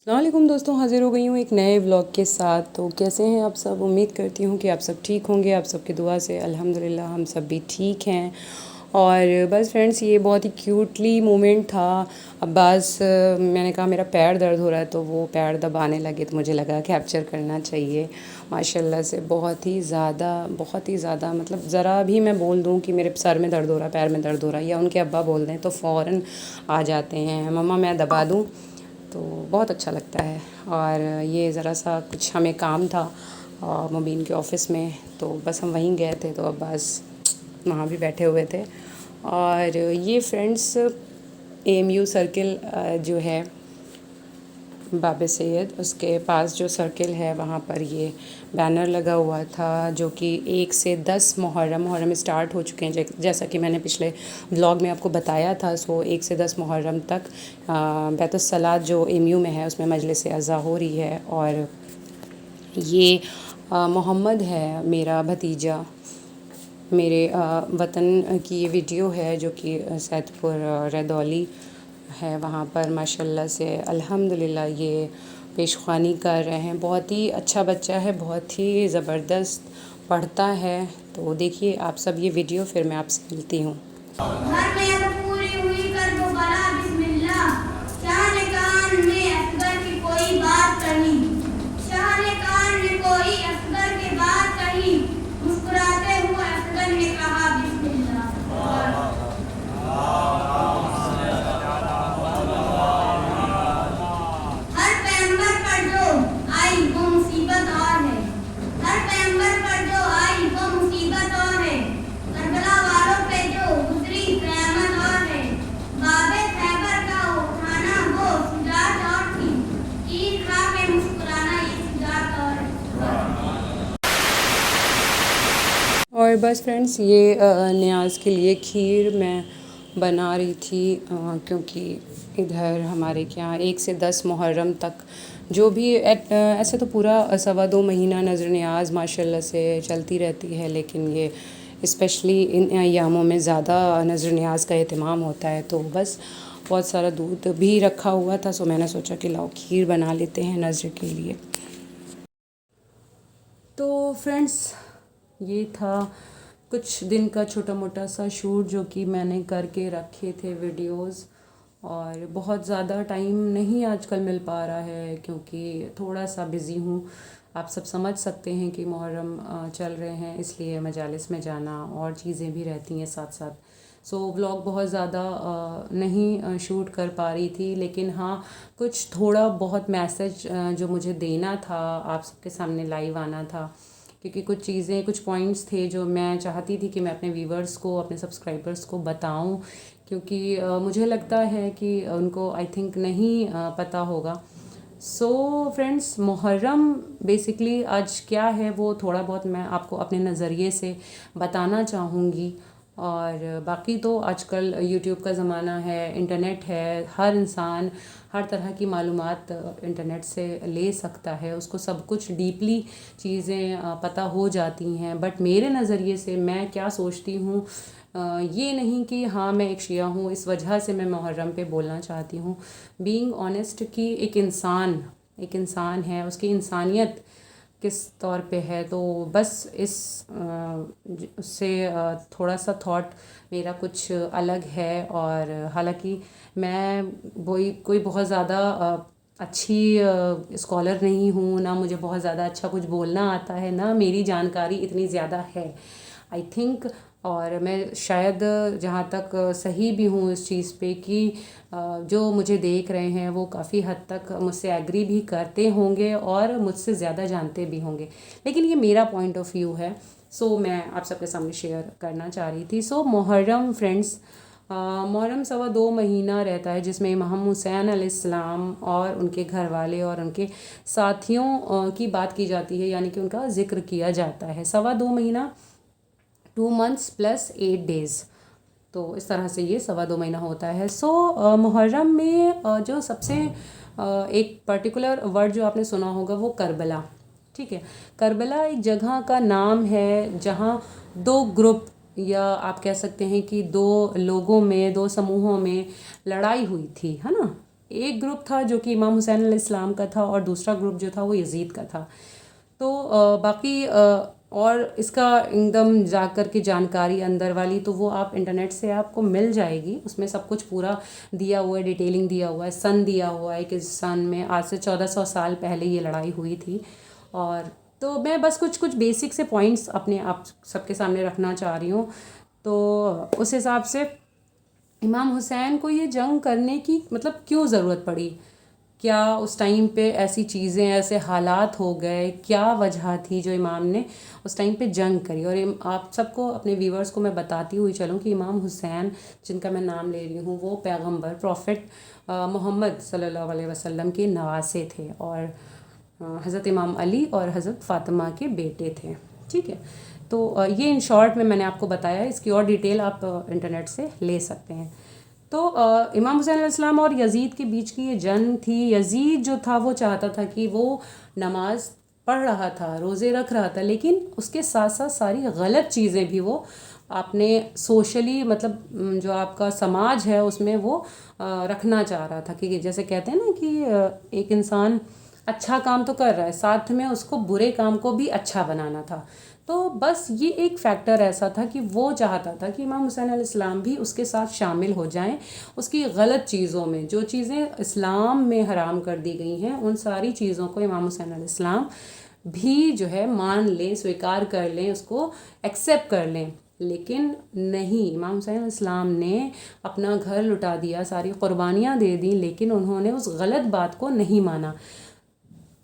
अस्सलामुअलैकुम दोस्तों, हाज़िर हो गई हूँ एक नए व्लॉग के साथ। तो कैसे हैं आप सब? उम्मीद करती हूँ कि आप सब ठीक होंगे। आप सबकी दुआ से अल्हम्दुलिल्लाह हम सब भी ठीक हैं। और बस फ्रेंड्स, ये बहुत ही क्यूटली मोमेंट था। अब्बास मैंने कहा मेरा पैर दर्द हो रहा है, तो वो पैर दबाने लगे, तो मुझे लगा कैप्चर करना चाहिए। माशाल्लाह से बहुत ही ज़्यादा मतलब ज़रा भी मैं बोल दूँ कि मेरे सर में दर्द हो रहा है, पैर में दर्द हो रहा है, या उनके अब्बा बोल दें तो फ़ौरन आ जाते हैं, मम्मा मैं दबा दूँ। तो बहुत अच्छा लगता है। और ये ज़रा सा कुछ हमें काम था मुबीन के ऑफ़िस में, तो बस हम वहीं गए थे, तो अब बस वहाँ भी बैठे हुए थे। और ये फ्रेंड्स एएमयू सर्किल जो है बाबे सैयद, उसके पास जो सर्किल है वहाँ पर ये बैनर लगा हुआ था, जो कि 1 से 10 मुहर्रम स्टार्ट हो चुके हैं, जैसा कि मैंने पिछले व्लॉग में आपको बताया था। सो 1 से 10 मुहर्रम तक बैतुस्सलात जो एएमयू में है उसमें मजलिस अज़ा हो रही है। और ये मोहम्मद है मेरा भतीजा, मेरे वतन की ये वीडियो है, जो कि सैदपुर रदौली है, वहाँ पर माशाल्लाह से अल्हम्दुलिल्लाह ये पेशवानी कर रहे हैं। बहुत ही अच्छा बच्चा है, बहुत ही ज़बरदस्त पढ़ता है। तो देखिए आप सब ये वीडियो, फिर मैं आपसे मिलती हूँ। घर में अब पूरी हुई कर दो बला बिस्मिल्लाह, शाह ने कान में असगर की कोई बात कही, शाह ने कान में कोई असगर की बात कही, मुस्कुराते हुए असगर ने कहा बिस्मिल्लाह। हर पैगंबर पर जो आई वो मुसीबत और है, हर पैगंबर पर जो आई वो मुसीबत और है, करबला वालों पे जो गुजरी क़यामत और है, बाबे खैबर का उठाना वो शुजाअत और थी, ईद खा के मुस्कुराना ये शुजाअत और है। और बस फ्रेंड्स, ये नियाज़ के लिए खीर मैं बना रही थी, क्योंकि इधर हमारे के यहाँ 1 से 10 मुहर्रम तक जो भी ऐसे तो पूरा 2.25 महीना नज़र नियाज़ माशाल्लाह से चलती रहती है, लेकिन ये स्पेशली इन अयामों में ज़्यादा नज़र नियाज़ का एहतमाम होता है। तो बस बहुत सारा दूध भी रखा हुआ था, सो मैंने सोचा कि लाओ खीर बना लेते हैं नज़र के लिए। तो फ्रेंड्स, ये था कुछ दिन का छोटा मोटा सा शूट जो कि मैंने करके रखे थे वीडियोस। और बहुत ज़्यादा टाइम नहीं आजकल मिल पा रहा है, क्योंकि थोड़ा सा बिज़ी हूँ। आप सब समझ सकते हैं कि मुहर्रम चल रहे हैं, इसलिए मजालिस में जाना और चीज़ें भी रहती हैं साथ साथ। सो व्लॉग बहुत ज़्यादा नहीं शूट कर पा रही थी, लेकिन हाँ कुछ थोड़ा बहुत मैसेज जो मुझे देना था, आप सबके सामने लाइव आना था, क्योंकि कुछ चीज़ें, कुछ पॉइंट्स थे जो मैं चाहती थी कि मैं अपने व्यूवर्स को, अपने सब्सक्राइबर्स को बताऊं, क्योंकि मुझे लगता है कि उनको आई थिंक नहीं पता होगा। सो फ्रेंड्स, मुहर्रम बेसिकली आज क्या है वो थोड़ा बहुत मैं आपको अपने नज़रिए से बताना चाहूँगी। और बाकी तो आजकल यूट्यूब का ज़माना है, इंटरनेट है, हर इंसान हर तरह की मालूमात इंटरनेट से ले सकता है, उसको सब कुछ डीपली चीज़ें पता हो जाती हैं। बट मेरे नज़रिए से मैं क्या सोचती हूँ, ये नहीं कि हाँ मैं एक शिया हूँ इस वजह से मैं मुहर्रम पे बोलना चाहती हूँ। बीइंग ऑनेस्ट कि एक इंसान है, उसकी इंसानियत किस तौर पे है, तो बस इस उससे थोड़ा सा थॉट मेरा कुछ अलग है। और हालांकि मैं कोई बहुत ज़्यादा अच्छी स्कॉलर नहीं हूँ, ना मुझे बहुत ज़्यादा अच्छा कुछ बोलना आता है, ना मेरी जानकारी इतनी ज़्यादा है आई थिंक। और मैं शायद जहाँ तक सही भी हूँ इस चीज़ पे कि जो मुझे देख रहे हैं वो काफ़ी हद तक मुझसे एग्री भी करते होंगे और मुझसे ज़्यादा जानते भी होंगे, लेकिन ये मेरा पॉइंट ऑफ व्यू है। सो मैं आप सबके सामने शेयर करना चाह रही थी। सो मुहर्रम फ्रेंड्स, मुहर्रम 2.25 महीना रहता है, जिसमें इमाम हुसैन अलैहिस्सलाम और उनके घर वाले और उनके साथियों की बात की जाती है, यानी कि उनका जिक्र किया जाता है। 2.25 महीना, 2 मंथ्स प्लस 8 डेज़, तो इस तरह से ये 2.25 महीना होता है। सो मुहर्रम में जो सबसे एक पर्टिकुलर वर्ड जो आपने सुना होगा वो करबला, ठीक है। करबला एक जगह का नाम है जहाँ 2 ग्रुप, या आप कह सकते हैं कि 2 लोगों में, 2 समूहों में लड़ाई हुई थी, है ना। एक ग्रुप था जो कि इमाम हुसैन अलैहिस्सलाम का था और दूसरा ग्रुप जो था वो यजीद का था। तो बाकी और इसका एकदम जा कर के जानकारी अंदर वाली तो वो आप इंटरनेट से आपको मिल जाएगी। उसमें सब कुछ पूरा दिया हुआ है, डिटेलिंग दिया हुआ है, सन दिया हुआ है कि सन में आज से 1400 साल पहले ये लड़ाई हुई थी। और तो मैं बस कुछ कुछ बेसिक से पॉइंट्स अपने आप सबके सामने रखना चाह रही हूँ। तो उस हिसाब से इमाम हुसैन को ये जंग करने की मतलब क्यों ज़रूरत पड़ी, क्या उस टाइम पे ऐसी चीज़ें, ऐसे हालात हो गए, क्या वजह थी जो इमाम ने उस टाइम पे जंग करी। और आप सबको, अपने व्यूवर्स को मैं बताती हुई चलूँ कि इमाम हुसैन जिनका मैं नाम ले रही हूँ वो पैगंबर प्रॉफिट मोहम्मद सल्लल्लाहु अलैहि वसल्लम के नवासे थे और हज़रत इमाम अली और हज़रत फ़ातिमा के बेटे थे। ठीक है, तो ये इन शॉर्ट में मैंने आपको बताया, इसकी और डिटेल आप इंटरनेट से ले सकते हैं। तो इमाम हुसैन अलैहिस्सलाम और यजीद के बीच की ये जंग थी। यजीद जो था वो चाहता था कि वो नमाज पढ़ रहा था, रोज़े रख रहा था, लेकिन उसके साथ साथ सारी गलत चीज़ें भी वो आपने सोशली मतलब जो आपका समाज है उसमें वो रखना चाह रहा था। कि जैसे कहते हैं ना कि एक इंसान अच्छा काम तो कर रहा है, साथ में उसको बुरे काम को भी अच्छा बनाना था। तो बस ये एक फैक्टर ऐसा था कि वो चाहता था कि इमाम हुसैन अलैहिस्सलाम भी उसके साथ शामिल हो जाएं उसकी गलत चीज़ों में। जो चीज़ें इस्लाम में हराम कर दी गई हैं उन सारी चीज़ों को इमाम हुसैन अलैहिस्सलाम भी जो है मान लें, स्वीकार कर लें, उसको एक्सेप्ट कर लें। लेकिन नहीं, इमाम हुसैन अलैहिस्सलाम ने अपना घर लुटा दिया, सारी कुर्बानियाँ दे दी, लेकिन उन्होंने उस गलत बात को नहीं माना।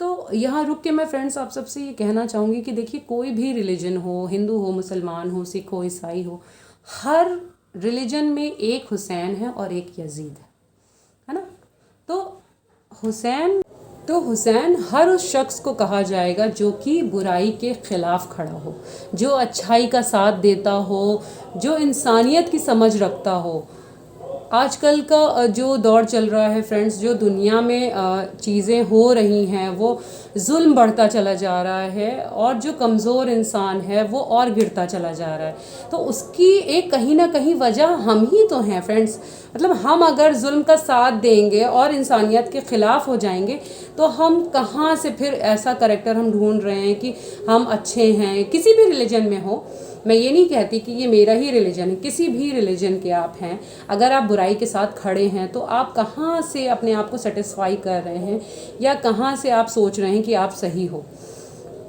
तो यहाँ रुक के मैं फ्रेंड्स आप सबसे ये कहना चाहूँगी कि देखिए, कोई भी रिलीजन हो, हिंदू हो, मुसलमान हो, सिख हो, ईसाई हो, हर रिलीजन में एक हुसैन है और एक यजीद है ना। तो हुसैन हर उस शख्स को कहा जाएगा जो कि बुराई के ख़िलाफ़ खड़ा हो, जो अच्छाई का साथ देता हो, जो इंसानियत की समझ रखता हो। आजकल का जो दौर चल रहा है फ्रेंड्स, जो दुनिया में चीज़ें हो रही हैं, वो जुल्म बढ़ता चला जा रहा है और जो कमज़ोर इंसान है वो और गिरता चला जा रहा है। तो उसकी एक कहीं ना कहीं वजह हम ही तो हैं फ्रेंड्स। मतलब हम अगर जुल्म का साथ देंगे और इंसानियत के ख़िलाफ़ हो जाएंगे तो हम कहाँ से फिर ऐसा करैक्टर हम ढूंढ रहे हैं कि हम अच्छे हैं। किसी भी रिलीजन में हो, मैं ये नहीं कहती कि ये मेरा ही रिलीजन है, किसी भी रिलीजन के आप हैं, अगर आप बुराई के साथ खड़े हैं तो आप कहाँ से अपने आप को सेटिस्फाई कर रहे हैं या कहाँ से आप सोच रहे हैं कि आप सही हो।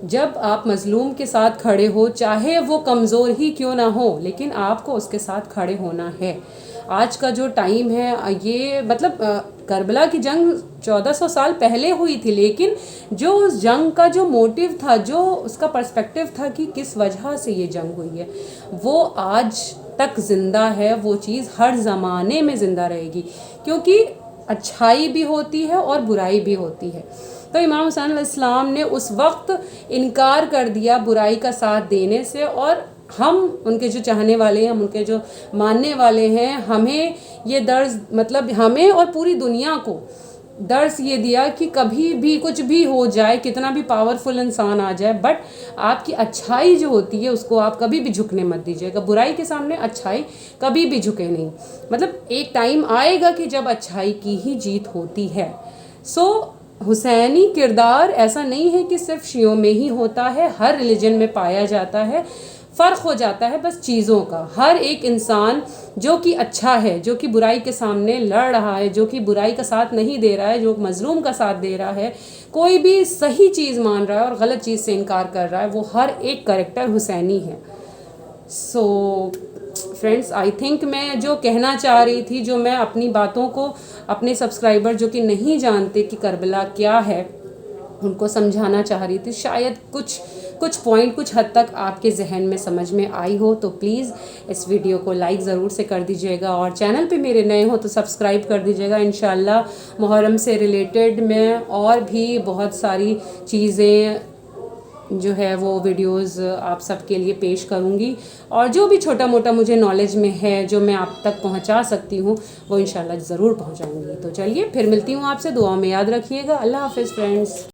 जब आप मज़लूम के साथ खड़े हो, चाहे वो कमज़ोर ही क्यों ना हो, लेकिन आपको उसके साथ खड़े होना है। आज का जो टाइम है ये मतलब करबला की जंग 1400 साल पहले हुई थी, लेकिन जो उस जंग का जो मोटिव था, जो उसका पर्सपेक्टिव था कि किस वजह से ये जंग हुई है, वो आज तक ज़िंदा है। वो चीज़ हर ज़माने में ज़िंदा रहेगी, क्योंकि अच्छाई भी होती है और बुराई भी होती है। तो इमाम हुसैन अलैहिस्सलाम ने उस वक्त इनकार कर दिया बुराई का साथ देने से, और हम उनके जो चाहने वाले हैं, हम उनके जो मानने वाले हैं, हमें ये दर्ज मतलब हमें और पूरी दुनिया को दर्ज ये दिया कि कभी भी कुछ भी हो जाए, कितना भी पावरफुल इंसान आ जाए, बट आपकी अच्छाई जो होती है उसको आप कभी भी झुकने मत दीजिएगा। बुराई के सामने अच्छाई कभी भी झुके नहीं। मतलब एक टाइम आएगा कि जब अच्छाई की ही जीत होती है। हुसैनी किरदार ऐसा नहीं है कि सिर्फ शियों में ही होता है, हर रिलीजन में पाया जाता है। फ़र्क हो जाता है बस चीज़ों का। हर एक इंसान जो कि अच्छा है, जो कि बुराई के सामने लड़ रहा है, जो कि बुराई का साथ नहीं दे रहा है, जो मज़लूम का साथ दे रहा है, कोई भी सही चीज़ मान रहा है और गलत चीज़ से इनकार कर रहा है, वो हर एक करैक्टर हुसैनी है। फ्रेंड्स, आई थिंक मैं जो कहना चाह रही थी, जो मैं अपनी बातों को अपने सब्सक्राइबर जो कि नहीं जानते कि करबला क्या है उनको समझाना चाह रही थी, शायद कुछ पॉइंट कुछ हद तक आपके जहन में समझ में आई हो। तो प्लीज़ इस वीडियो को लाइक ज़रूर से कर दीजिएगा और चैनल पे मेरे नए हो तो सब्सक्राइब कर दीजिएगा। इंशाल्लाह मुहर्रम से रिलेटेड मैं और भी बहुत सारी चीज़ें जो है वो वीडियोस आप सबके लिए पेश करूँगी, और जो भी छोटा मोटा मुझे नॉलेज में है जो मैं आप तक पहुँचा सकती हूँ वो इंशाल्लाह ज़रूर पहुँचाऊँगी। तो चलिए फिर मिलती हूँ आपसे, दुआ में याद रखिएगा। अल्लाह हाफ़िज़ फ्रेंड्स।